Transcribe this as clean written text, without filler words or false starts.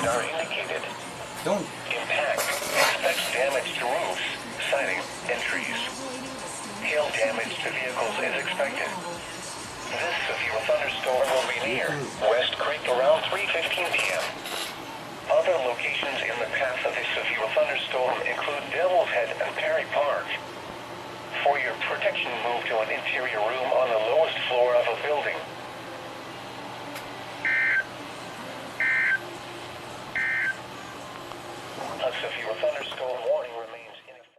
speed are indicated. Don't. Impact. Expect damage to roofs, siding, and trees. Hail damage to vehicles is expected. This severe thunderstorm will be near West Creek around 3:15 p.m. Other locations in the path of this severe thunderstorm include Devil's Head and Perry Park. For your protection, move to an interior room on the lowest floor of a building. A severe thunderstorm warning remains.